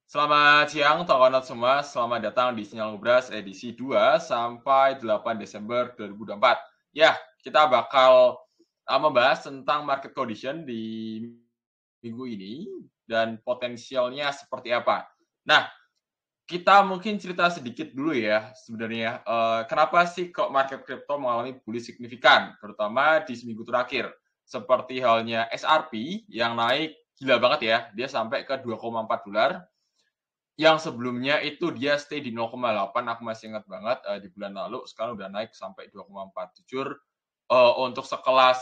Selamat siang kawan semua, selamat datang di Sinyal Ngobras edisi 2 sampai 8 Desember 2024. Ya, kita bakal membahas tentang market condition di minggu ini dan potensialnya seperti apa. Nah, kita mungkin cerita sedikit dulu ya sebenarnya, kenapa sih kok market crypto mengalami bullish signifikan, terutama di seminggu terakhir. Seperti halnya XRP yang naik gila banget ya, dia sampai ke $2,4, yang sebelumnya itu dia stay di 0,8, aku masih ingat banget, di bulan lalu, sekarang udah naik sampai 2,4. Jujur, untuk sekelas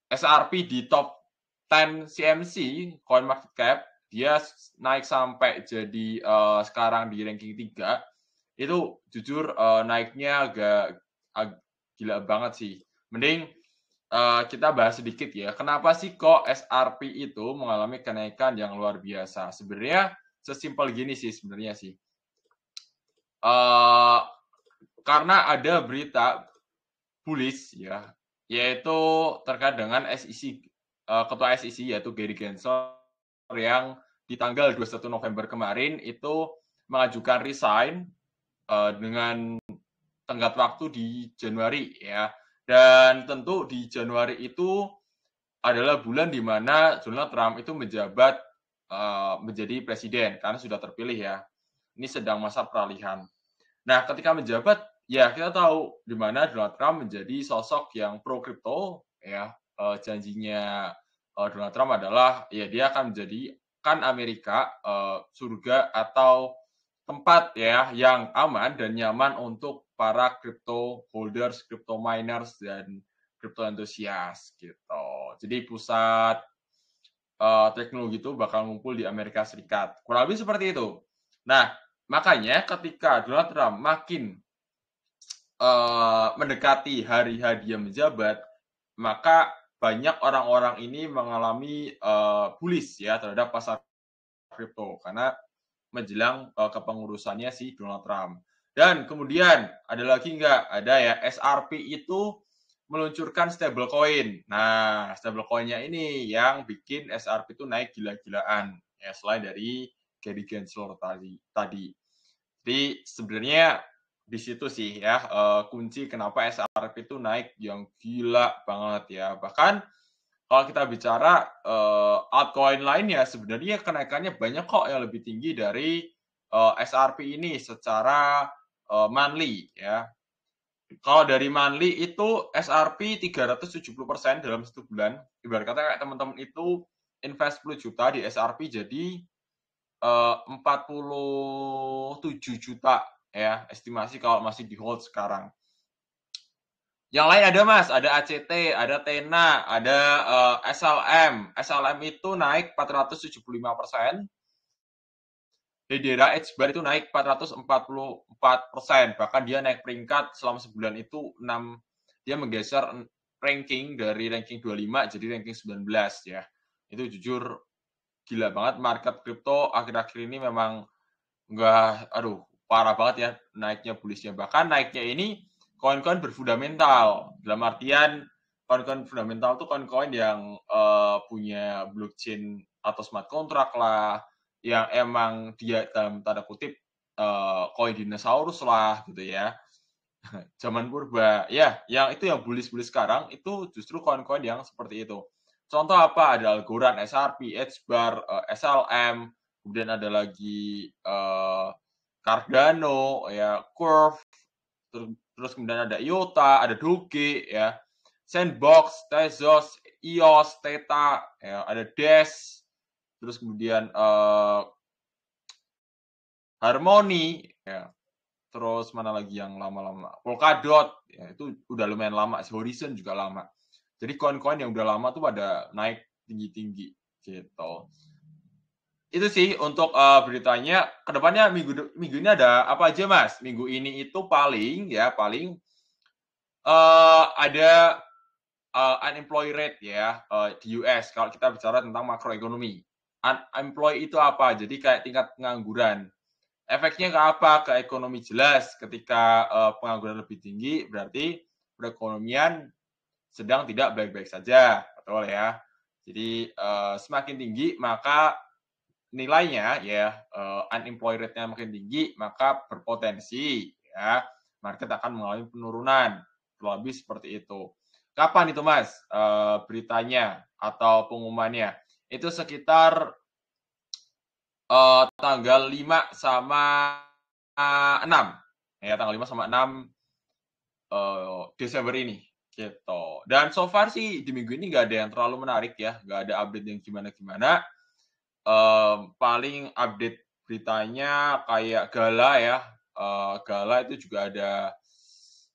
XRP di top 10 CMC, Coin Market Cap, dia naik sampai jadi, sekarang di ranking 3, itu jujur, naiknya agak gila banget sih. Mending, kita bahas sedikit ya, kenapa sih kok XRP itu mengalami kenaikan yang luar biasa? Sebenarnya sesimpel gini sih sebenarnya sih. Uh, karena ada berita bullish ya, yaitu terkait dengan SEC, ketua SEC yaitu Gary Gensler yang di tanggal 21 November kemarin itu mengajukan resign dengan tenggat waktu di Januari ya. Dan tentu di Januari itu adalah bulan di mana Donald Trump itu menjabat menjadi presiden karena sudah terpilih ya. Ini sedang masa peralihan. Nah, ketika menjabat, ya kita tahu di mana Donald Trump menjadi sosok yang pro kripto ya. Janjinya Donald Trump adalah ya dia akan menjadikan Amerika surga atau tempat ya yang aman dan nyaman untuk para crypto holders, crypto miners dan crypto enthusiast gitu. Jadi pusat teknologi itu bakal ngumpul di Amerika Serikat. Kurang lebih seperti itu. Nah, makanya ketika Donald Trump makin mendekati hari dia menjabat, maka banyak orang-orang ini mengalami bullish ya terhadap pasar kripto karena menjelang kepengurusannya si Donald Trump. Dan kemudian ada lagi nggak? Ada ya SRP itu meluncurkan stablecoin. Nah, stablecoinnya ini yang bikin SRP itu naik gila-gilaan. Ya, selain dari Gary Gensler tadi. Jadi sebenarnya di situ sih ya kunci kenapa SRP itu naik yang gila banget ya. Bahkan kalau kita bicara altcoin lainnya sebenarnya kenaikannya banyak kok yang lebih tinggi dari SRP ini secara monthly ya. Kalau dari monthly itu SRP 370% dalam 1 bulan. Ibarat kata kayak teman-teman itu invest 10 juta di SRP jadi 47 juta ya estimasi kalau masih di hold sekarang. Yang lain ada Mas, ada ACT, ada Tena, ada SLM. SLM itu naik 475%. Hedera Edgebar itu naik 444%. Bahkan dia naik peringkat selama sebulan itu 6. Dia menggeser ranking dari ranking 25 jadi ranking 19 ya. Itu jujur gila banget market kripto akhir-akhir ini memang nggak, aduh parah banget ya naiknya bullishnya. Bahkan naiknya ini koin-koin berfundamental. Dalam artian koin-koin fundamental itu koin-koin yang punya blockchain atau smart contract lah, yang emang dia dalam tanda kutip koin dinosaurus lah gitu ya. Zaman purba. Ya, yang itu yang bullish-bullish sekarang itu justru koin-koin yang seperti itu. Contoh apa? Ada Algorand, SRP, Edgebar, SLM, kemudian ada lagi Cardano, ya, Curve, terus kemudian ada IOTA, ada Doge, ya, Sandbox, Tezos, EOS, Theta, ya, ada Dash, terus kemudian Harmony, ya, terus mana lagi yang lama-lama? Polkadot, ya, itu udah lumayan lama. Horizon juga lama. Jadi koin-koin yang udah lama tuh pada naik tinggi-tinggi gitu. Itu sih untuk beritanya. Kedepannya minggu ini ada apa aja Mas? Minggu ini itu paling ada unemployed rate ya di US. Kalau kita bicara tentang makroekonomi, unemployed itu apa? Jadi kayak tingkat pengangguran. Efeknya ke apa? Ke ekonomi jelas. Ketika pengangguran lebih tinggi, berarti perekonomian sedang tidak baik-baik saja, betul ya. Jadi semakin tinggi maka nilainya ya unemployed rate-nya makin tinggi, maka berpotensi ya market akan mengalami penurunan. Kurang lebih seperti itu. Kapan itu Mas beritanya atau pengumumannya? Itu sekitar tanggal 5 sama 6. Ya, tanggal 5 sama 6 Desember ini gitu. Dan so far sih di minggu ini nggak ada yang terlalu menarik ya, nggak ada update yang gimana-gimana. Paling update beritanya kayak Gala ya, Gala itu juga ada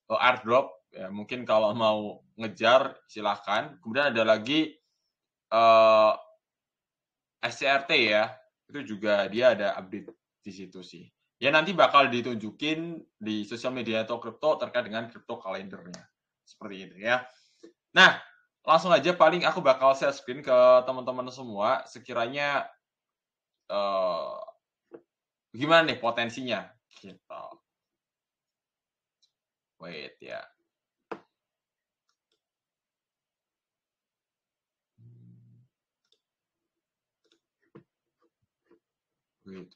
airdrop ya, mungkin kalau mau ngejar silahkan. Kemudian ada lagi SCRT ya, itu juga dia ada update di situ sih. Ya nanti bakal ditunjukin di sosial media atau kripto terkait dengan kripto kalendernya. Seperti itu ya. Nah, langsung aja paling aku bakal share screen ke teman-teman semua sekiranya gimana nih potensinya gitu. Wait ya.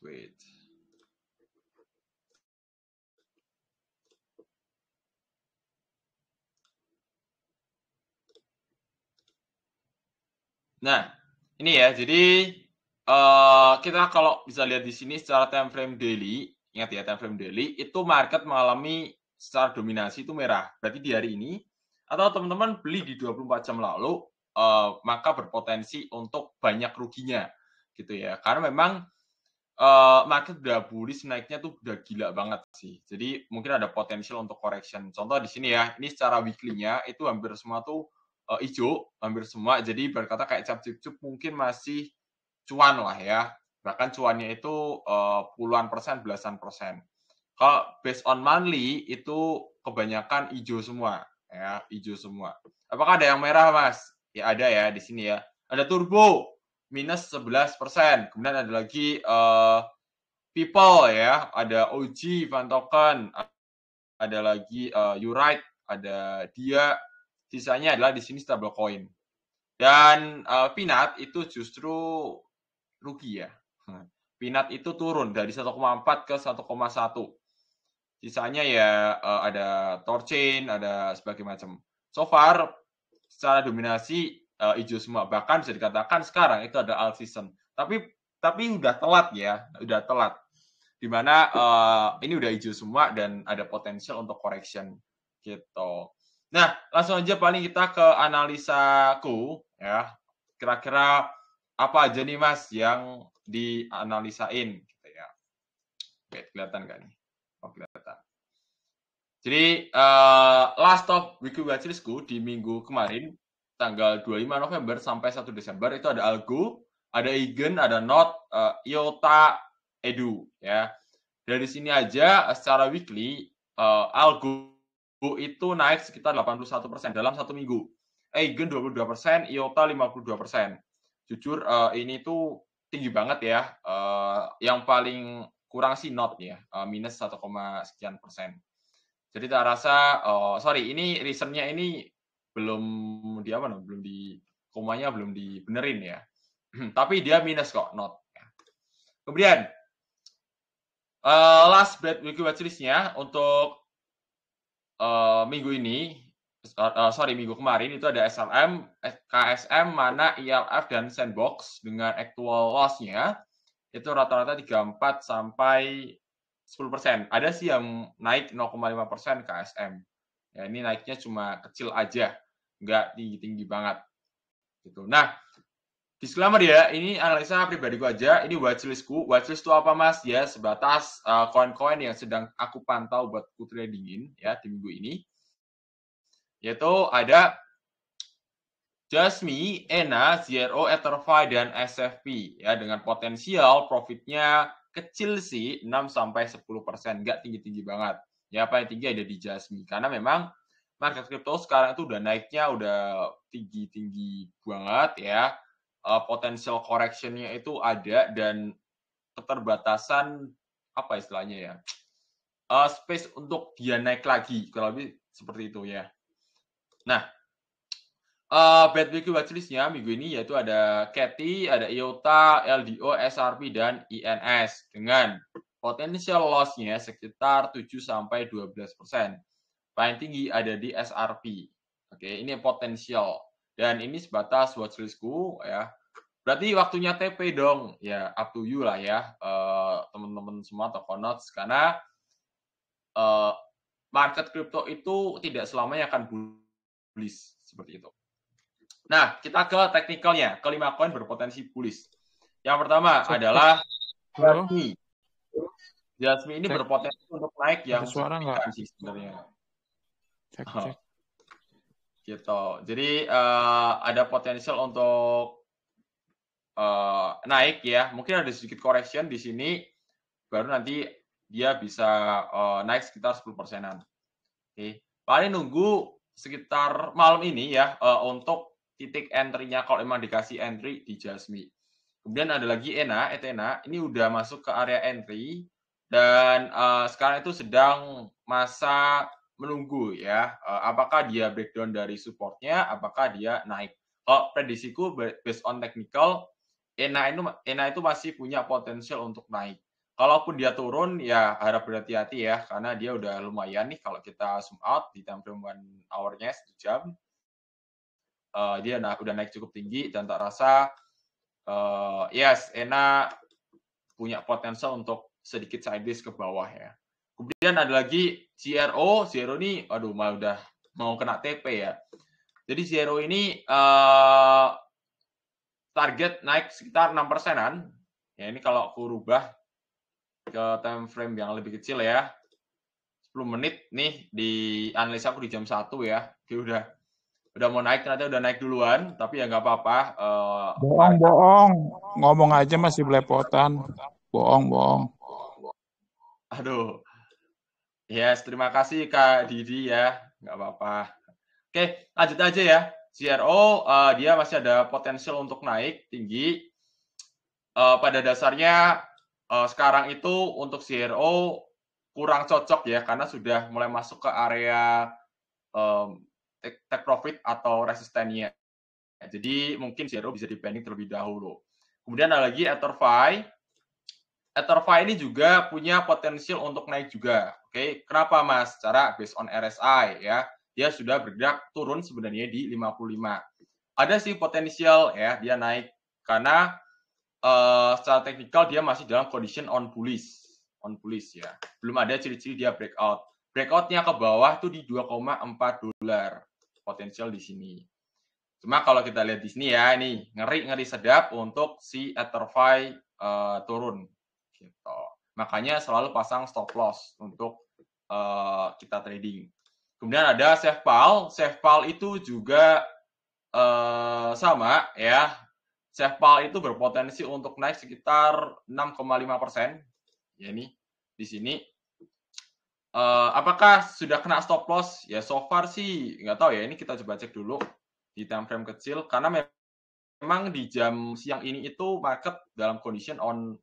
Wait. Nah, ini ya. Jadi kita kalau bisa lihat di sini secara time frame daily, ingat ya time frame daily, itu market mengalami secara dominasi itu merah. Berarti di hari ini atau teman-teman beli di 24 jam lalu, maka berpotensi untuk banyak ruginya gitu ya. Karena memang market udah bullish naiknya tuh udah gila banget sih. Jadi mungkin ada potensial untuk correction. Contoh di sini ya, ini secara weekly-nya itu hampir semua tuh hijau, hampir semua. Jadi berkata kayak cap-cip-cup mungkin masih cuan lah ya. Bahkan cuannya itu puluhan persen, belasan persen. Kalau based on monthly itu kebanyakan hijau semua ya, hijau semua. Apakah ada yang merah, Mas? Ya ada ya di sini ya. Ada turbo minus 11%. Kemudian ada lagi People ya, ada OG, Van Token, ada lagi Urite, ada Dia, sisanya adalah di sini stablecoin. Dan Peanut itu justru rugi ya. Peanut itu turun dari 1,4 ke 1,1. Sisanya ya ada Thorchain, ada sebagainya macam. So far secara dominasi hijau semua. Bahkan bisa dikatakan sekarang itu ada alt season. Tapi udah telat ya, udah telat. Di mana ini udah hijau semua dan ada potensial untuk correction gitu. Nah, langsung aja paling kita ke analisaku ya. Kira-kira apa aja nih Mas yang dianalisain gitu ya. Oke, kelihatan nggak nih? Oh, kelihatan. Jadi last of weekly watchlistku di minggu kemarin tanggal 25 November sampai 1 Desember itu ada Algo, ada Igen, ada Not, IOTA, Edu ya. Dari sini aja secara weekly Algo itu naik sekitar 81% dalam satu minggu. Igen 22%, IOTA 52%. Jujur ini tuh tinggi banget ya. Yang paling kurang sih Not ya, minus 1, sekian persen. Jadi tak rasa, sorry ini reasonnya ini belum di apa namanya, belum di komanya belum dibenerin ya. Tapi dia minus kok, not. Kemudian last bet weekly watchlist-nya untuk minggu ini, sorry minggu kemarin itu ada SLM, KSM, Mana, ILF, dan Sandbox dengan actual loss-nya itu rata-rata 34 sampai 10%. Ada sih yang naik 0,5% KSM. Ya, ini naiknya cuma kecil aja, nggak tinggi-tinggi banget. Gitu. Nah, disclaimer ya, ini analisa pribadiku aja. Ini watchlistku. Watchlist itu apa mas? Ya, sebatas koin-koin yang sedang aku pantau buat ku tradingin ya di minggu ini. Yaitu ada Jasmy, ENA, ZRO, Etherfi, dan SFP ya dengan potensial profitnya kecil sih 6-10%, nggak tinggi-tinggi banget. Ya paling tinggi ada di Jasmy karena memang market crypto sekarang itu udah naiknya udah tinggi-tinggi banget ya. Potensial correction-nya itu ada dan keterbatasan apa istilahnya ya. Space untuk dia naik lagi, kalau lebih seperti itu ya. Nah, Bad week watchlist-nya minggu ini yaitu ada CATI, ada IOTA, LDO, SRP, dan INS dengan potential loss-nya sekitar 7-12%. Paling tinggi ada di SRP. Oke, ini potensial. Dan ini sebatas watchlist-ku ya. Berarti waktunya TP dong. Ya, up to you lah ya, teman-teman semua Tokonauts. Karena market crypto itu tidak selamanya akan bullish seperti itu. Nah, kita ke teknikalnya. Kelima koin berpotensi bullish. Yang pertama adalah Jasmine. Jasmine ini berpotensi untuk naik yang signifikan sih sebenarnya. Cek. Gitu. Jadi ada potensial untuk naik ya. Mungkin ada sedikit correction di sini. Baru nanti dia bisa naik sekitar 10%-an. Oke. Paling nunggu sekitar malam ini ya untuk titik entry-nya kalau memang dikasih entry di Jasmine. Kemudian ada lagi Ethena, ini udah masuk ke area entry dan sekarang itu sedang masa menunggu ya, apakah dia breakdown dari supportnya, apakah dia naik. Kalau prediksiku based on technical, Ena itu masih punya potensial untuk naik. Kalaupun dia turun, ya harap berhati-hati ya, karena dia udah lumayan nih kalau kita zoom out di time frame 1 hour-nya 1 jam. Dia udah naik cukup tinggi dan tak rasa yes, Ena punya potensial untuk sedikit sideways ke bawah ya. Kemudian ada lagi Zero ini, aduh udah mau kena TP ya. Jadi Zero ini target naik sekitar 6%-an. Ya ini kalau aku rubah ke time frame yang lebih kecil ya. 10 menit nih di analisa aku di jam 1 ya. Dia udah mau naik, ternyata udah naik duluan, tapi ya nggak apa-apa. Bohong. Ngomong aja masih belepotan. Bohong. Aduh. Yes, terima kasih Kak Didi ya. Nggak apa-apa. Oke, lanjut aja ya. CRO, dia masih ada potensial untuk naik tinggi. Pada dasarnya, sekarang itu untuk CRO kurang cocok ya, karena sudah mulai masuk ke area take profit atau resistennya. Jadi mungkin CRO bisa dipending terlebih dahulu. Kemudian ada lagi Etherfi. Etherfi ini juga punya potensial untuk naik juga. Oke, kenapa Mas? Cara based on RSI ya. Dia sudah bergerak turun sebenarnya di 55. Ada sih potensial ya dia naik karena secara teknikal dia masih dalam condition on bullish ya. Belum ada ciri-ciri dia breakout. Breakoutnya ke bawah tuh di $2,4 potensial di sini. Cuma kalau kita lihat di sini ya, ini ngeri sedap untuk si Etherfi turun. Gitu. Makanya selalu pasang stop loss untuk kita trading. Kemudian ada SafePal. SafePal itu juga sama ya. SafePal itu berpotensi untuk naik sekitar 6,5%. Ya ini di sini. Apakah sudah kena stop loss? Ya so far sih nggak tahu ya. Ini kita coba cek dulu di time frame kecil karena memang di jam siang ini itu market dalam condition on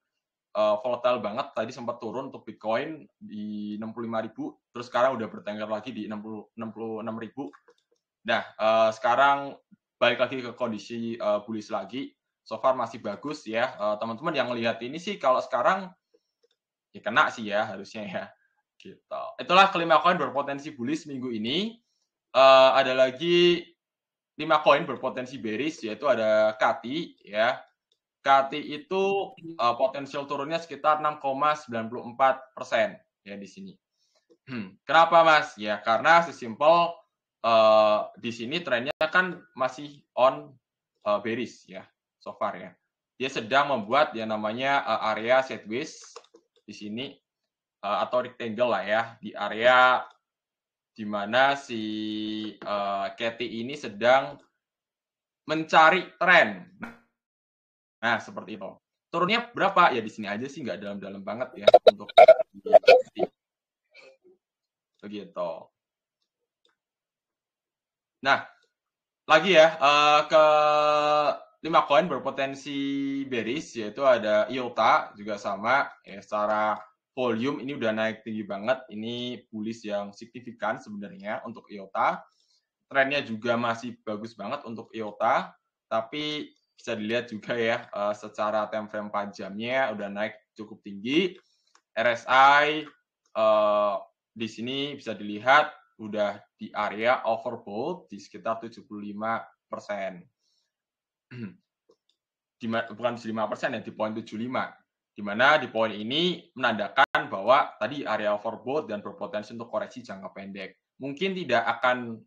volatile banget. Tadi sempat turun untuk Bitcoin di 65.000, terus sekarang udah bertengger lagi di 66.000. Nah, sekarang balik lagi ke kondisi bullish lagi. So far masih bagus ya. Teman-teman yang lihat ini sih kalau sekarang ya kena sih ya harusnya ya. Gitu. Itulah kelima koin berpotensi bullish minggu ini. Ada lagi 5 koin berpotensi bearish, yaitu ada KATI ya. KATI itu potensial turunnya sekitar 6,94% ya di sini. Kenapa Mas? Ya karena sesimpel di sini trennya kan masih on bearish ya so far ya. Dia sedang membuat yang namanya area sideways di sini atau rectangle lah ya, di area di mana si KATI ini sedang mencari tren. Nah, seperti itu. Turunnya berapa? Ya di sini aja sih, nggak dalam-dalam banget ya untuk begitu. Nah, lagi ya ke 5 koin berpotensi bearish, yaitu ada IOTA juga sama ya, secara volume ini udah naik tinggi banget. Ini bullish yang signifikan sebenarnya untuk IOTA. trennya juga masih bagus banget untuk IOTA, tapi bisa dilihat juga ya secara time frame 4 jamnya udah naik cukup tinggi. RSI di sini bisa dilihat udah di area overbought di sekitar 75%. Bukan 75% ya, di poin 75. Di mana di poin ini menandakan bahwa tadi area overbought dan berpotensi untuk koreksi jangka pendek. Mungkin tidak akan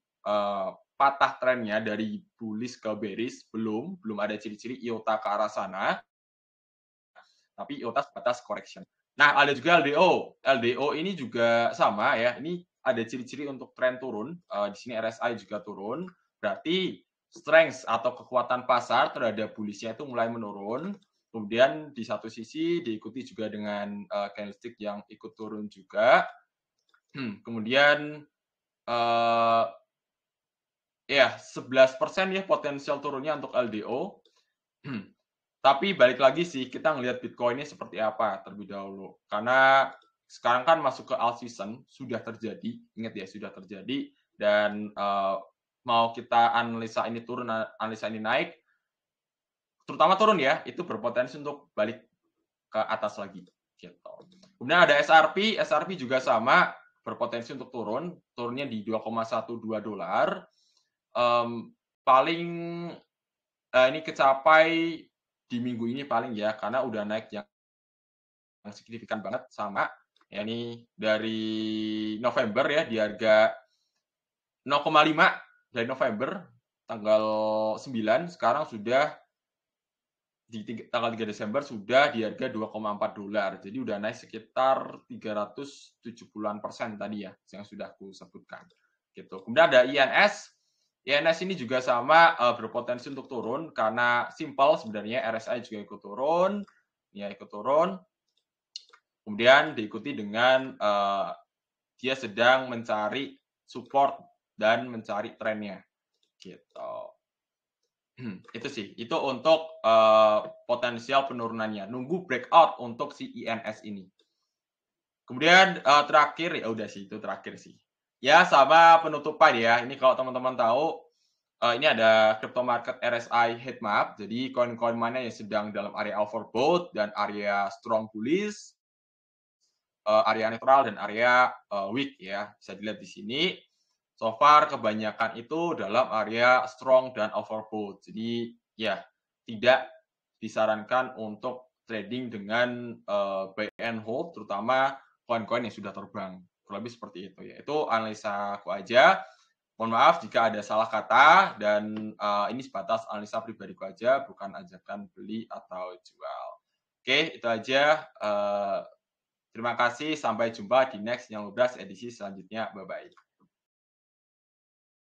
patah trennya dari bullish ke bearish, belum ada ciri-ciri IOTA ke arah sana, tapi IOTA sebatas correction. Nah, ada juga LDO. LDO ini juga sama ya, ini ada ciri-ciri untuk tren turun. Di sini RSI juga turun, berarti strength atau kekuatan pasar terhadap bullishnya itu mulai menurun. Kemudian di satu sisi diikuti juga dengan candlestick yang ikut turun juga. Kemudian ya 11% ya potensial turunnya untuk LDO. Tapi balik lagi sih, kita ngelihat Bitcoin ini seperti apa terlebih dahulu. Karena sekarang kan masuk ke alt season, sudah terjadi, ingat ya, sudah terjadi. Dan mau kita analisa ini turun, analisa ini naik, terutama turun ya, itu berpotensi untuk balik ke atas lagi. Gitu. Kemudian ada SRP, SRP juga sama, berpotensi untuk turun, turunnya di 2,12 dolar. Paling ini kecapai di minggu ini paling ya, karena udah naik yang signifikan banget sama. Ya ini dari November ya, di harga 0,5 dari November, tanggal 9, sekarang sudah di tanggal 3 Desember sudah di harga 2,4 dolar. Jadi udah naik sekitar 370% tadi ya, yang sudah aku sebutkan. Gitu. Kemudian ada INS. INS ini juga sama berpotensi untuk turun karena simple sebenarnya RSI juga ikut turun, ya ikut turun. Kemudian diikuti dengan dia sedang mencari support dan mencari trennya. Gitu. Itu sih, itu untuk potensial penurunannya. Nunggu breakout untuk si INS ini. Kemudian terakhir, ya udah sih, itu terakhir sih. Ya, sama penutupan ya. Ini kalau teman-teman tahu, ini ada crypto market RSI heatmap. Jadi koin-koin mana yang sedang dalam area overbought dan area strong bullish, area netral dan area weak ya. Bisa dilihat di sini. So far kebanyakan itu dalam area strong dan overbought. Jadi ya tidak disarankan untuk trading dengan buy and hold, terutama koin-koin yang sudah terbang. Kurang lebih seperti itu ya. Itu analisa aku aja. Mohon maaf jika ada salah kata dan ini sebatas analisa pribadiku aja, bukan ajakan beli atau jual. Oke, itu aja. Terima kasih. Sampai jumpa di next Yang Lubras edisi selanjutnya. Bye-bye.